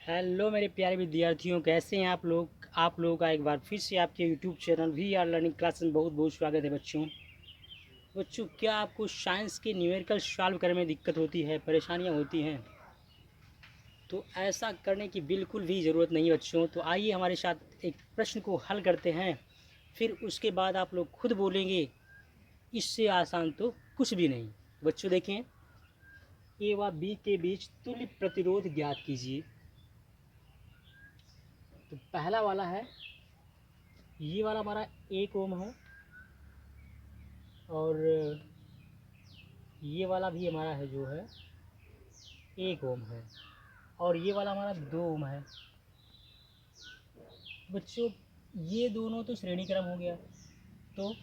Hello मेरे प्यारे विद्यार्थियों, कैसे हैं आप लोग। आप लोगों का एक बार फिर से आपके YouTube channel we are learning class में बहुत बहुत स्वागत है। बच्चों, क्या आपको साइंस के न्यूमेरिकल सॉल्व करने में दिक्कत होती है, परेशानियां होती हैं? तो ऐसा करने की बिल्कुल भी ज़रूरत नहीं बच्चों। तो आइए हमारे साथ एक प्रश्न को हल करते हैं, फिर उसके बाद आप लोग खुद बोलेंगे इससे आसान तो कुछ भी नहीं। बच्चों देखें, ए व बी के बीच तुल्य प्रतिरोध ज्ञात कीजिए। तो पहला वाला है, ये वाला हमारा 1 ओम है, और ये वाला भी हमारा है जो है 1 ओम है, और ये वाला हमारा 2 ओम है। बच्चों, ये दोनों तो श्रेणी क्रम हो गया। तो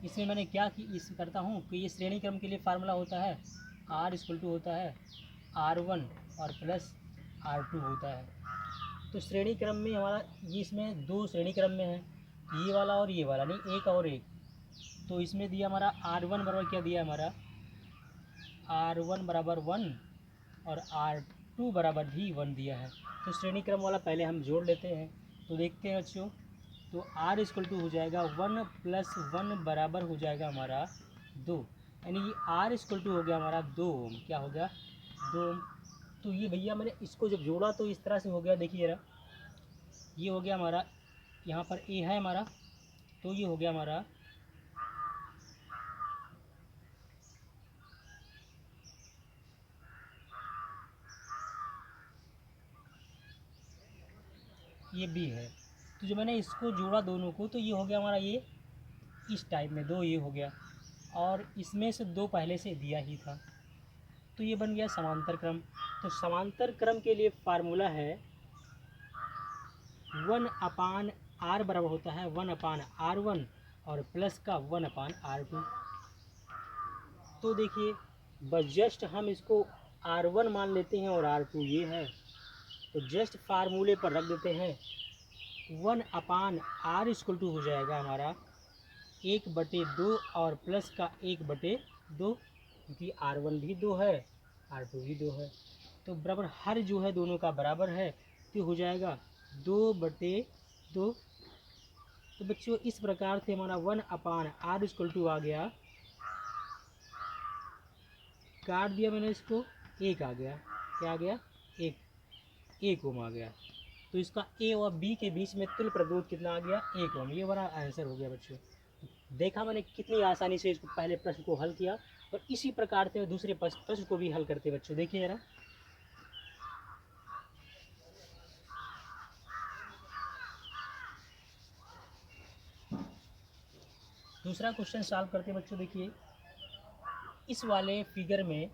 इसमें मैंने क्या कि इस करता हूँ कि ये श्रेणी क्रम के लिए फार्मूला होता है R = होता है R1 और प्लस R2 होता है। तो श्रेणी क्रम में हमारा ये, इसमें दो श्रेणी क्रम में है, ये वाला और ये वाला, नहीं एक और एक। तो इसमें दिया हमारा R1 बराबर क्या दिया हमारा R1 बराबर 1 और R2 बराबर भी 1 दिया है। तो श्रेणी क्रम वाला पहले हम जोड़ लेते हैं। तो देखते हैं बच्चों, तो R = हो जाएगा 1 + 1 बराबर हो जाएगा हमारा 2, यानी कि R = हो गया हमारा 2 ओम। क्या हो गया? 2 ओम। तो ये भैया मैंने इसको जब जोड़ा तो इस तरह से हो गया। देखिए ज़रा, ये हो गया हमारा, यहाँ पर ए है हमारा, तो ये हो गया हमारा ये बी है। तो जो मैंने इसको जोड़ा दोनों को, तो ये हो गया हमारा ये इस टाइप में 2 ये हो गया, और इसमें से 2 पहले से दिया ही था, तो ये बन गया समांतर क्रम। तो समांतर क्रम के लिए फार्मूला है 1/r बराबर होता है 1/r1 और प्लस का 1/r2। तो देखिए, बस जस्ट हम इसको R1 मान लेते हैं और R2 ये है, तो जस्ट फार्मूले पर रख देते हैं। 1/r = हो जाएगा हमारा 1/2 और प्लस का 1/2, क्योंकि R1 भी 2 है, R2 भी 2 है, तो बराबर हर जो है दोनों का बराबर है, तो हो जाएगा 2/2। तो बच्चों, इस प्रकार से हमारा 1/r = आ गया, काट दिया मैंने इसको, 1 आ गया। क्या आ गया? 1 ओम आ गया। तो इसका ए और बी के बीच में तुल्य प्रतिरोध कितना आ गया? 1 ओम। ये हमारा आंसर हो गया बच्चों। देखा मैंने कितनी आसानी से इसको पहले प्रश्न को हल किया, और इसी प्रकार से दूसरे प्रश्न को भी हल करते बच्चों। देखिए जरा, दूसरा क्वेश्चन सॉल्व करते बच्चों। देखिए, इस वाले फिगर में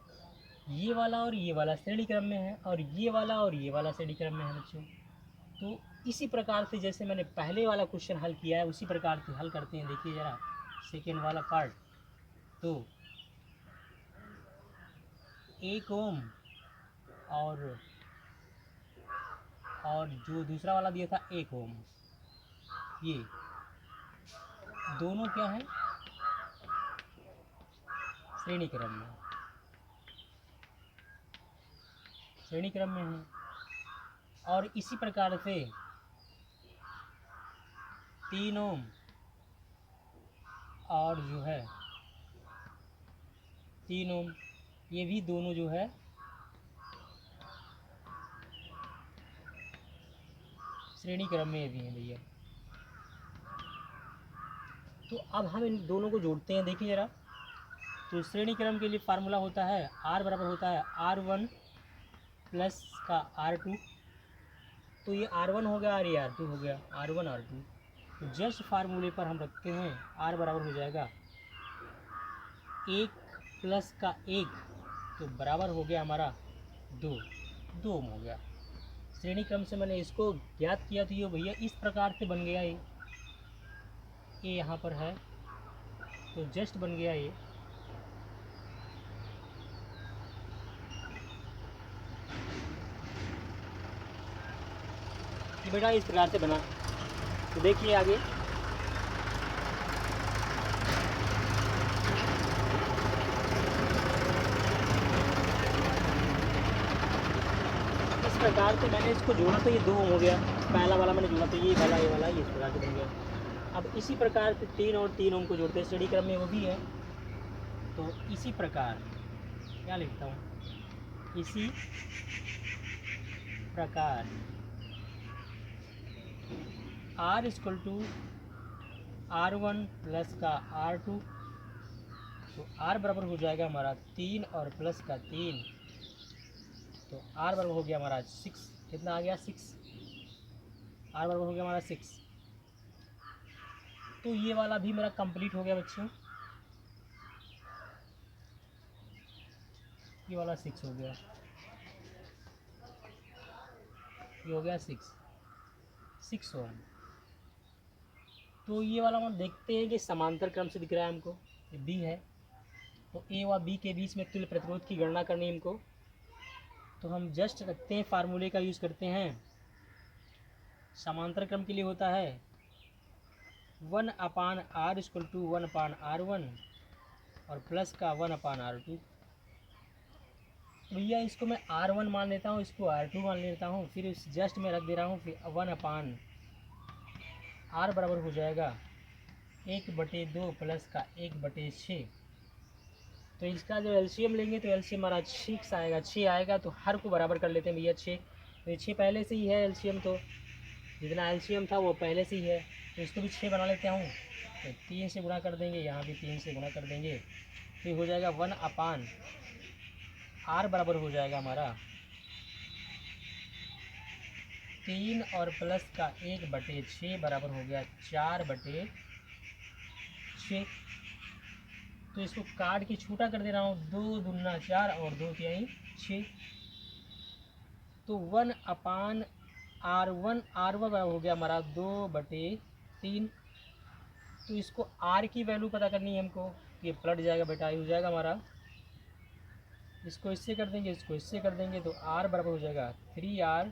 ये वाला और ये वाला श्रेणी क्रम में है, और ये वाला और ये वाला श्रेणी क्रम में है बच्चों। तो इसी प्रकार से जैसे मैंने पहले वाला क्वेश्चन हल किया है, उसी प्रकार से हल करते हैं। देखिए ज़रा, सेकेंड वाला पार्ट। तो 1 ओम और जो दूसरा वाला दिया था 1 ओम, ये दोनों क्या है? श्रेणी क्रम में, श्रेणी क्रम में है। और इसी प्रकार से 3 ओम और जो है 3 ओम, ये भी दोनों जो है श्रेणी क्रम में भी हैं भैया। तो अब हम इन दोनों को जोड़ते हैं। देखिए ज़रा, तो श्रेणी क्रम के लिए फार्मूला होता है R बराबर होता है R1 प्लस का R2। तो ये R1 हो गया और ये R2 हो गया, R1 R2। तो जस्ट फार्मूले पर हम रखते हैं, R बराबर हो जाएगा 1 प्लस का 1, तो बराबर हो गया हमारा 2 ओम हो गया। श्रेणी क्रम से मैंने इसको ज्ञात किया, तो ये भैया इस प्रकार से बन गया। ये यहाँ पर है, तो जस्ट बन गया ये। बेटा इस प्रकार से बना। तो देखिए आगे, इस प्रकार से मैंने इसको जोड़ा तो ये 2 ओम हो गया, पहला वाला मैंने जोड़ा तो ये वाला ये इस प्रकार से बन गया। अब इसी प्रकार से 3 और 3 ओम को जोड़ते हैं, श्रेणी क्रम में वो भी है। तो इसी प्रकार क्या लिखता हूँ, इसी प्रकार R equal to R1 plus का R2, तो R बराबर हो जाएगा हमारा 3 और प्लस का 3, तो R बराबर हो गया हमारा 6। कितना आ गया 6, R बराबर हो गया हमारा 6। तो ये वाला भी मेरा कंप्लीट हो गया बच्चों, ये वाला 6 हो गया, ये हो गया 6 ओम। तो ये वाला हम देखते हैं कि समांतर क्रम से दिख रहा है हमको, ये बी है। तो ए व बी के बीच में तुल्य प्रतिरोध की गणना करनी है हमको। तो हम जस्ट रखते हैं, फार्मूले का यूज़ करते हैं। समांतर क्रम के लिए होता है 1/r इक्वल टू 1/r1 और प्लस का 1/r2। भैया इसको मैं R1 मान लेता हूँ, इसको R2 मान लेता हूँ, फिर इस जस्ट में रख दे रहा हूँ, फिर 1/r बराबर हो जाएगा 1/2 प्लस का 1/6। तो इसका जो एलसीएम लेंगे तो एलसीएम हमारा 6 आएगा, 6 आएगा। तो हर को बराबर कर लेते हैं भैया 6, तो ये 6 पहले से ही है एलसीएम, तो जितना एलसीएम था वो पहले से ही है, तो इसको भी 6 बना लेते हूँ। तो 3 से गुणा कर देंगे, यहाँ भी 3 से गुणा कर देंगे, फिर हो जाएगा 1/r बराबर हो जाएगा हमारा 3 और प्लस का 1/6 बराबर हो गया 4/6। तो इसको काट के छोटा कर दे रहा हूँ, 2 दूना 4 और 2 तिहाई 6। तो 1/r1 बराबर हो गया हमारा 2/3। तो इसको r की वैल्यू पता करनी है हमको, ये पलट जाएगा बेटा, ये हो जाएगा हमारा, इसको इससे कर देंगे, इसको इससे कर देंगे, तो r बराबर हो जाएगा 3r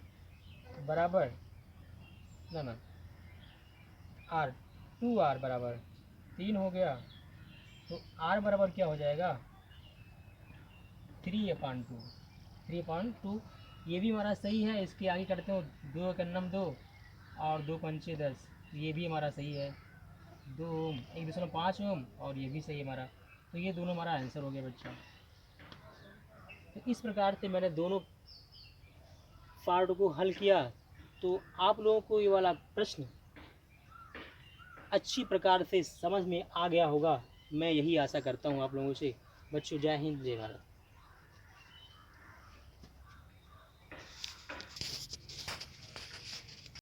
बराबर ना r 2r बराबर 3 हो गया। तो r बराबर क्या हो जाएगा 3/2। ये भी हमारा सही है। इसके आगे करते हो 2 का नम 2 और 2 पंचे 10, ये भी हमारा सही है 2 ओम, 1.5 ओम, और ये भी सही है हमारा। तो ये दोनों हमारा आंसर हो गया बच्चा। तो इस प्रकार से मैंने दोनों पार्ट को हल किया। तो आप लोगों को ये वाला प्रश्न अच्छी प्रकार से समझ में आ गया होगा, मैं यही आशा करता हूँ आप लोगों से। बच्चों जय हिंद जय भारत।